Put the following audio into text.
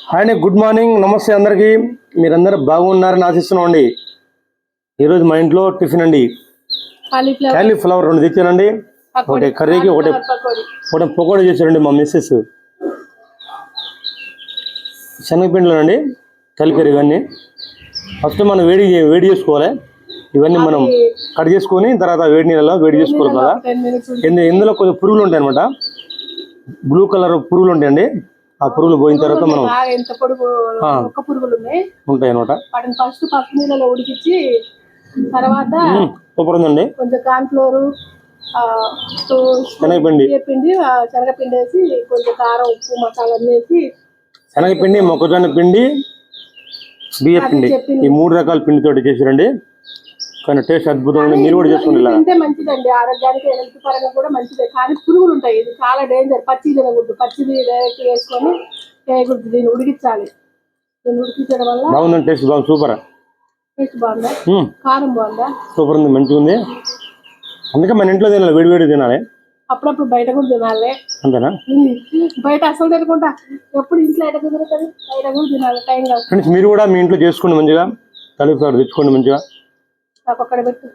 Hi అండి, good morning, నమస్తే అందరికీ. మీరందరూ బాగున్నారని ఆశిస్తున్నాం అండి. ఈరోజు మా ఇంట్లో టిఫిన్ అండి, కాలీఫ్లవర్ 2 తెచ్చానండి. ఒకటి కర్రీకి, ఒకటి పకోడీ చేశారండి మా మిస్సెస్. శనగపిండిలోనండి కలిపారు ఇవన్నీ. ఫస్ట్ మనం వేడి చేసుకోవాలి. ఇవన్నీ మనం కట్ చేసుకొని తర్వాత వేడి నీళ్ళలో వేడి చేసుకోవాలి బాగా. ఇందులో కొంచెం పురుగులు ఉంటాయి అనమాట, బ్లూ కలర్ పురుగులు ఉంటాయండి. ఆ పురుగులు పోయిన తర్వాత మనం ఉంటాయి అనమాట. ఫస్ట్ పసుపు నీళ్ళలో ఉడికించి తర్వాత సూపర్ ఉందండి. కొంచెం కార్న్ ఫ్లోర్, శనగపిండి వేసి కొంచెం కారం, ఉప్పు, మసాలా వేసి శనగపిండి, మొక్కజొన్న పిండి, బియ్య పిండి, ఈ 3 రకాల పిండితోటి చేసారండి. కానీ టేస్ట్ అద్భుతంగా ఉంది. మీరు కూడా చేసుకోండి. తింటే మంచిదండి, ఆరోగ్యానికి హెల్త్ పరంగా కూడా మంచిదే. కానీ పురుగులు ఉంటాయి, ఇది చాలా డేంజర్. పచ్చి తినకూడదు, పచ్చిది డైరెక్ట్ వేసుకొని చేయకూడదు. దీన్ని ఉడికించాలి. దీన్ని ఉడికించడం వల్ల బాగుందండి. టేస్ట్ బాగుంది, సూపర్. టేస్ట్ బాగుందా? కారం బాగుందా? సూపర్ ఉంది, మంచిగా ఉంది. అందుకే మన ఇంట్లో తినాలి, వేడి తినాలి. అప్పుడప్పుడు బయట కూడా తినాలి. అంతేనా? బయట అసలు తినకుండా ఎప్పుడు ఇంట్లో ఎట కుదురుతుంది, బయట కూడా తినాలి. టైం కాదు. ఫ్రెండ్స్, మీరు కూడా మీ ఇంట్లో చేసుకోండి మంచిగా. కాలీఫ్లవర్ తెచ్చుకోండి మంచిగా. నాకు అక్కడ పెట్టు.